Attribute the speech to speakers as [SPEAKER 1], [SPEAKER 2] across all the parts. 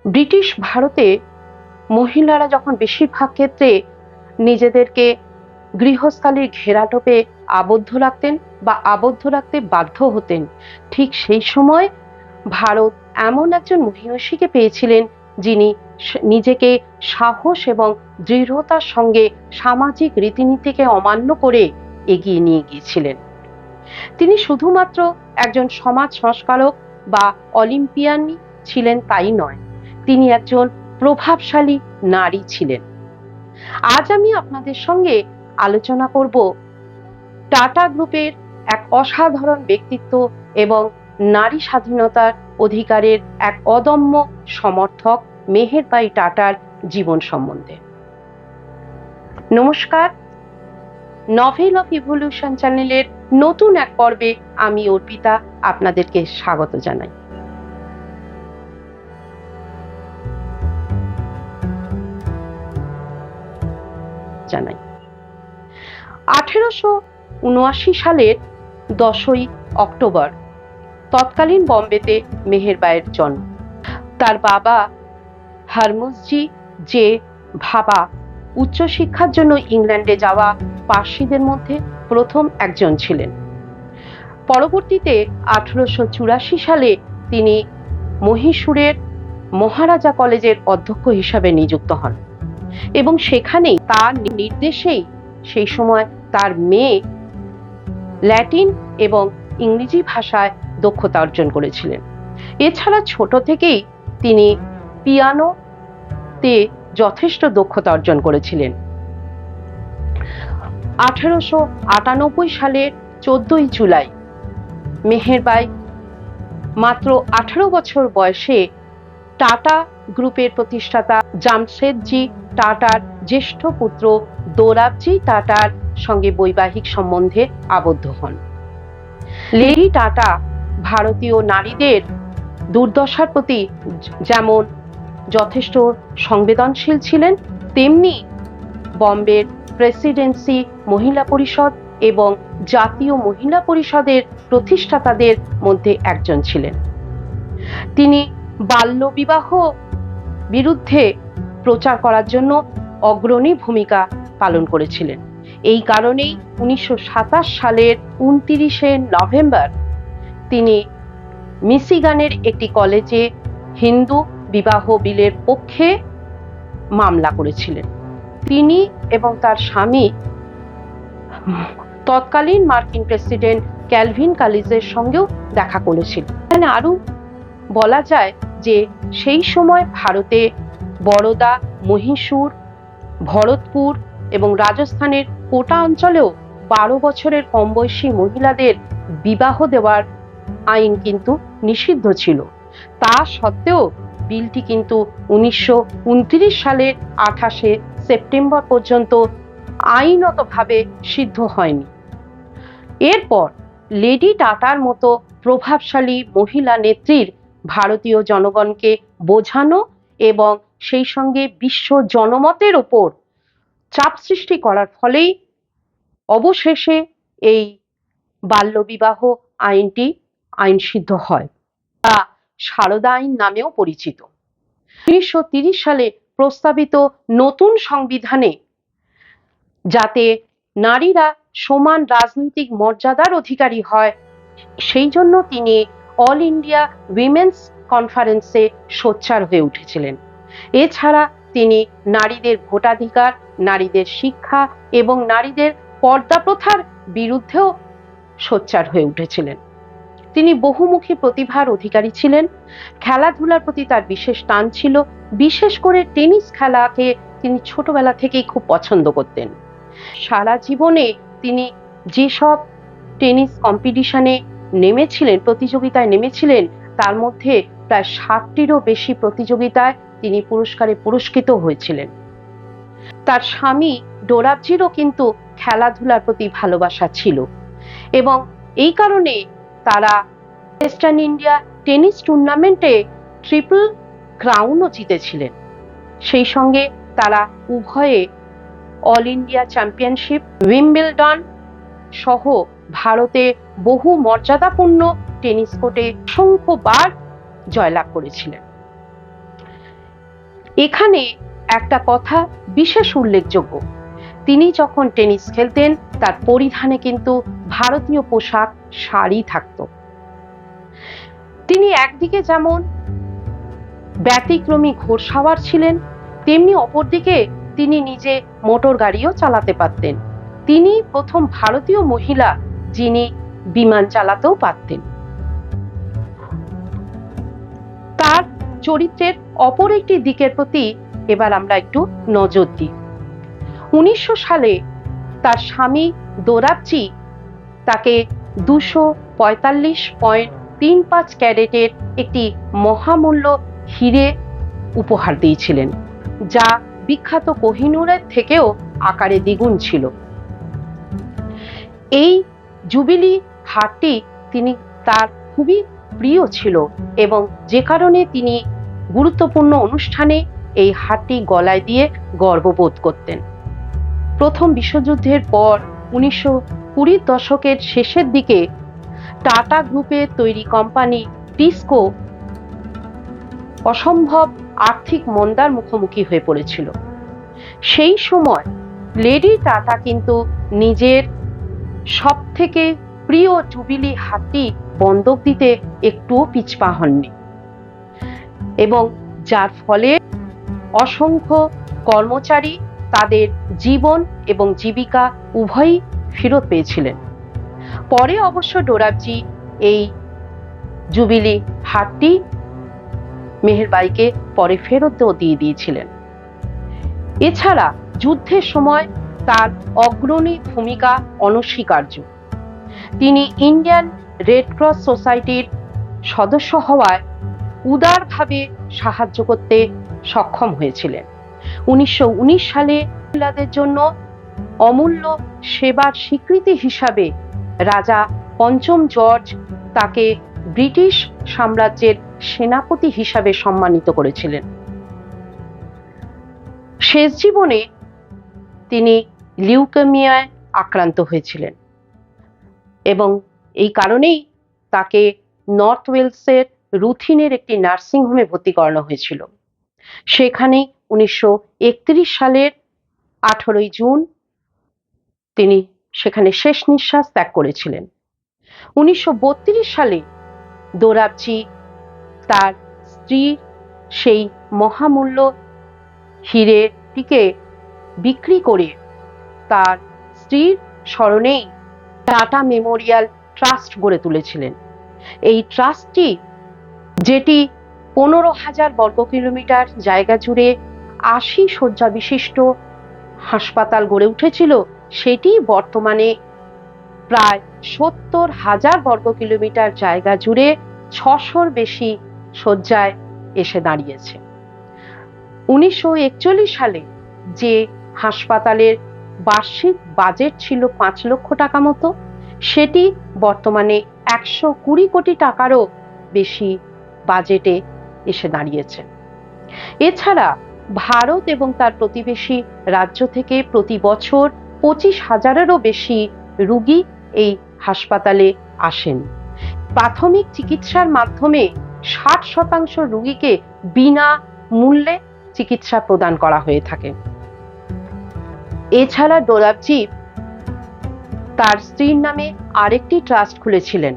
[SPEAKER 1] British ভারতে মহিলারা যখন বেশিরভাগ ক্ষেত্রে নিজেদেরকে গৃহস্থালির ঘেরাটোপে আবদ্ধ রাখতেন বা আবদ্ধ রাখতে বাধ্য হতেন, ঠিক সেই সময় ভারত এমন একজন মহিষীকে পেয়েছিলেন যিনি নিজেকে সাহস এবং দৃঢ়তার সঙ্গে সামাজিক রীতিনীতিকে অমান্য করে এগিয়ে নিয়ে গিয়েছিলেন। তিনি শুধুমাত্র একজন সমাজ সংস্কারক বা অলিম্পিয়ান ছিলেন তাই নয়, তিনি একজন প্রভাবশালী নারী ছিলেন। আজ আমি আপনাদের সঙ্গে আলোচনা করব টাটা গ্রুপের এক অসাধারণ ব্যক্তিত্ব এবং নারী স্বাধীনতার অধিকারের এক অদম্য সমর্থক মেহেরবাই টাটার জীবন সম্বন্ধে। নমস্কার, নভেল অফ ইভলিউশন চ্যানেলের নতুন এক পর্বে আমি অর্পিতা আপনাদেরকে স্বাগত জানাই। 1879 সালের 10ই অক্টোবর তৎকালীন বম্বেতে মেহেরবাইয়ের জন্ম। তার বাবা হরমুজজি যে ভাবা উচ্চশিক্ষার জন্য ইংল্যান্ডে যাওয়া পার্সিদের মধ্যে প্রথম একজন ছিলেন। পরবর্তীতে 1884 সালে তিনি মহীশূরের মহারাজা কলেজের অধ্যক্ষ হিসাবে নিযুক্ত হন এবং সেখানেই তার নির্দেশেই সেই সময় তার মেয়ে ল্যাটিন এবং ইংরেজি ভাষায় দক্ষতা অর্জন করেছিলেন। এছাড়া ছোট থেকেই তিনি পিয়ানোতে যথেষ্ট দক্ষতা অর্জন করেছিলেন। 1898 সালের 14ই জুলাই মেহেরবাই মাত্র 18 বছর বয়সে টাটা গ্রুপের প্রতিষ্ঠাতা জামশেদজি টাটার জ্যেষ্ঠ পুত্র দোরাবজি টাটার সঙ্গে বৈবাহিক সম্বন্ধে আবদ্ধ হন। লেডি টাটা ভারতীয় নারীদের দুর্দশার প্রতি যেমন যথেষ্ট সংবেদনশীল ছিলেন, তেমনি বম্বের প্রেসিডেন্সি মহিলা পরিষদ এবং জাতীয় মহিলা পরিষদের প্রতিষ্ঠাতাদের মধ্যে একজন ছিলেন। তিনি বাল্যবিবাহ বিরুদ্ধে প্রচার করার জন্য অগ্রণী ভূমিকা পালন করেছিলেন। এই কারণেই 1927 সালের 29শে নভেম্বর তিনি মিশিগানের একটি কলেজে হিন্দু বিবাহ বিলের পক্ষে মামলা করেছিলেন। তিনি এবং তার স্বামী তৎকালীন মার্কিন প্রেসিডেন্ট ক্যালভিন কালিজের সঙ্গেও দেখা করেছিলেন। এখানে আরো বলা যায় যে সেই সময় ভারতে বরোদা, মহীশূর, ভরতপুর এবং রাজস্থানের কোটা অঞ্চলেও 12 বছরের কম বয়সী মহিলাদের বিবাহ দেওয়ার আইন কিন্তু নিষিদ্ধ ছিল। তা সত্ত্বেও বিলটি কিন্তু 1929 সালের 28শে সেপ্টেম্বর পর্যন্ত আইনতভাবে সিদ্ধ হয়নি। এরপর লেডি টাটার মতো প্রভাবশালী মহিলা নেত্রীর ভারতীয় জনগণকে বোঝানো এবং সেই সঙ্গে বিশ্ব জনমতের ওপর চাপ সৃষ্টি করার ফলেই অবশেষে এই বাল্যবিবাহ আইনটি আইনসিদ্ধ হয়, তা সারদা আইন নামেও পরিচিত। 1930 সালে প্রস্তাবিত নতুন সংবিধানে যাতে নারীরা সমান রাজনৈতিক মর্যাদার অধিকারী হয়, সেই জন্য তিনি অল ইন্ডিয়া উইমেন্স কনফারেন্সে সোচ্চার হয়ে উঠেছিলেন। এছাড়া তিনি নারীদের ভোটাধিকার, নারীদের শিক্ষা এবং নারীদের পর্দা প্রথার বিরুদ্ধেও সোচ্চার হয়ে উঠেছিলেন। তিনি বহুমুখী প্রতিভার অধিকারী ছিলেন। খেলাধুলার প্রতি তার বিশেষ টান ছিল, বিশেষ করে টেনিস খেলাকে তিনি ছোটবেলা থেকেই খুব পছন্দ করতেন। সারা জীবনে তিনি যেসব টেনিস কম্পিটিশনে নেমেছিলেন, প্রতিযোগিতায় নেমেছিলেন, তার মধ্যে প্রায় 60টিরও বেশি প্রতিযোগিতায় তিনি পুরস্কারে পুরস্কৃত হয়েছিলেন। তার স্বামী ডোরাবজিরও কিন্তু খেলাধুলার প্রতি ভালোবাসা ছিল এবং এই কারণে তারা ওয়েস্টার্ন ইন্ডিয়া টেনিস টুর্নামেন্টে ট্রিপল ক্রাউনও জিতেছিলেন। সেই সঙ্গে তারা উভয়ে অল ইন্ডিয়া চ্যাম্পিয়নশিপ, উইম্বলডন সহ ভারতে বহু মর্যাদাপূর্ণ টেনিস কোর্টে অসংখ্যবার জয়লাভ করেছিলেন। এখানে একটা কথা বিশেষ উল্লেখযোগ্য, তিনি যখন টেনিস খেলতেন তার পরিধানে কিন্তু ভারতীয় পোশাক শাড়ি থাকত। তিনি একদিকে যেমন ব্যতিক্রমী ঘোড়সাওয়ার ছিলেন, তেমনি অপরদিকে তিনি নিজে মোটর গাড়িও চালাতে পারতেন। তিনি প্রথম ভারতীয় মহিলা যিনি বিমান চালাতেও পারতেন। তার চরিত্রের অপর একটি দিকের প্রতি এবার আমরা একটু নজর দিই। 1900 সালে তার স্বামী দোরাবজি তাকে 245.35 ক্যারেটের একটি মহামূল্য হিরে উপহার দিয়েছিলেন, যা বিখ্যাত কোহিনূরের থেকেও আকারে দ্বিগুণ ছিল। এই জুবিলি হারটি তার খুবই প্রিয় ছিল এবং যে কারণে তিনি গুরুত্বপূর্ণ অনুষ্ঠানে এই হারটি গলায় দিয়ে গর্ববোধ করতেন। প্রথম বিশ্বযুদ্ধের পর 1920 দশকের শেষের দিকে টাটা গ্রুপের তৈরি কোম্পানি টিসকো অসম্ভব আর্থিক মন্দার মুখোমুখি হয়ে পড়েছিল। সেই সময় লেডি টাটা কিন্তু নিজের সবথেকে প্রিয় জুবিলি হারটি বন্ধক দিতে একটুও পিছপা হননি এবং যার ফলে অসংখ্য কর্মচারী তাদের জীবন এবং জীবিকা উভয়ই ফেরত পেয়েছিলেন। পরে অবশ্য ডোরাবজি এই জুবিলি হারটি মেহেরবাইকে পরে ফেরতও দিয়ে দিয়েছিলেন। এছাড়া যুদ্ধের সময় তার অগ্রণী ভূমিকা অনস্বীকার্য। তিনি ইন্ডিয়ান রেড ক্রস সোসাইটির সদস্য হওয়ায় উদারভাবে সাহায্য করতে সক্ষম হয়েছিলেন। 1919 সালে মহিলাদের জন্য অমূল্য সেবার স্বীকৃতি হিসাবে রাজা পঞ্চম জর্জ তাকে ব্রিটিশ সাম্রাজ্যের সেনাপতি হিসাবে সম্মানিত করেছিলেন। শেষ জীবনে তিনি লিউকেমিয়ায় আক্রান্ত হয়েছিলেন এবং এই কারণেই তাকে নর্থ ওয়েলসের রুথিনের একটি নার্সিংহোমে ভর্তি করানো হয়েছিল। সেখানে 1931 সালের 18 জুন তিনি সেখানে শেষ নিঃশ্বাস ত্যাগ করেছিলেন। 1932 সালে দোরাবজি তার স্ত্রীর সেই মহামূল্য হিরেটিকে বিক্রি করে তার স্ত্রীর স্মরণেই টাটা মেমোরিয়াল ট্রাস্ট গড়ে তুলেছিলেন। এই ট্রাস্টটি, যেটি 15,000 বর্গ কিলোমিটার জায়গা জুড়ে 80 শয্যা বিশিষ্ট হাসপাতাল গড়ে উঠেছিল, সেটি বর্তমানে প্রায় 70,000 বর্গ কিলোমিটার জায়গা জুড়ে 600-র বেশি শয্যায় এসে দাঁড়িয়েছে। 1941 সালে যে হাসপাতালের বার্ষিক বাজেট ছিল 5 লক্ষ টাকা মতো, সেটি বর্তমানে 120 কোটি টাকারও বেশি বাজেটে এসে দাঁড়িয়েছে। এছাড়া ভারত এবং তার প্রতিবেশী রাজ্য থেকে প্রতি বছর 25,000-এরও বেশি রোগী এই হাসপাতালে আসেন। প্রাথমিক চিকিৎসার মাধ্যমে 60% রোগীকে বিনা মূল্যে চিকিৎসা প্রদান করা হয়ে থাকে। এছাড়া ডোরাবজি তার স্ত্রীর নামে আরেকটি ট্রাস্ট খুলেছিলেন,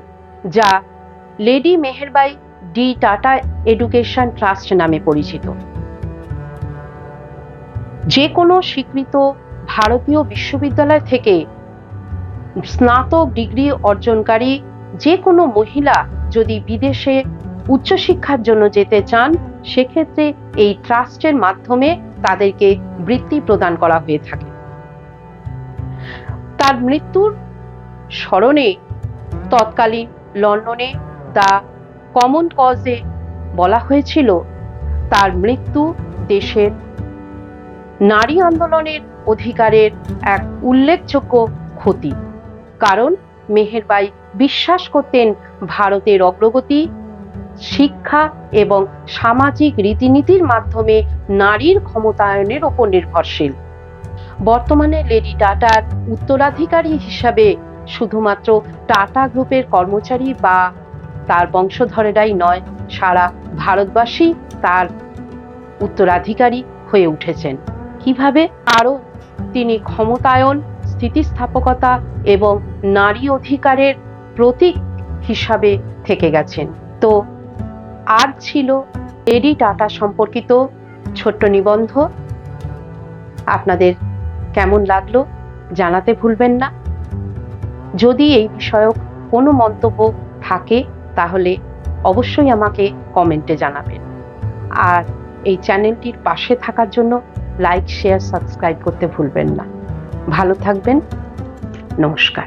[SPEAKER 1] যা lady Meherbai D Tata education trust নামে পরিচিত। যে কোনো স্বীকৃত ভারতীয় বিশ্ববিদ্যালয় থেকে স্নাতক ডিগ্রি অর্জনকারী যে কোনো মহিলা যদি বিদেশে উচ্চশিক্ষার জন্য যেতে চান, সেক্ষেত্রে এই ট্রাস্টের মাধ্যমে তাদেরকে বৃত্তি প্রদান করা হয়ে থাকে। তার মৃত্যুর স্মরণে তৎকালীন লন্ডনে দ্য কমন কজে বলা হয়েছিল, তার মৃত্যু দেশের নারী আন্দোলনের অধিকারের এক উল্লেখযোগ্য ক্ষতি। কারণ মেহেরবাই বিশ্বাস করতেন ভারতের অগ্রগতি শিক্ষা এবং সামাজিক রীতিনীতির মাধ্যমে নারীর ক্ষমতায়নের উপর নির্ভরশীল। বর্তমানে লেডি টাটার উত্তরাধিকারী হিসাবে শুধুমাত্র টাটা গ্রুপের কর্মচারী বা তার বংশধরেরাই নয়, সারা ভারতবাসী তার উত্তরাধিকারী হয়ে উঠেছেন। কিভাবে? কারণ তিনি ক্ষমতায়ন, স্থিতিস্থাপকতা এবং নারী অধিকারের প্রতীক হিসাবে থেকে গেছেন। তো আজ ছিল লেডি টাটা সম্পর্কিত ছোট্ট নিবন্ধ। আপনাদের কেমন লাগলো জানাতে ভুলবেন না। যদি এই বিষয়ক কোনো মন্তব্য থাকে তাহলে অবশ্যই আমাকে কমেন্টে জানাবেন। আর এই চ্যানেলটির পাশে থাকার জন্য লাইক, শেয়ার, সাবস্ক্রাইব করতে ভুলবেন না। ভালো থাকবেন। নমস্কার।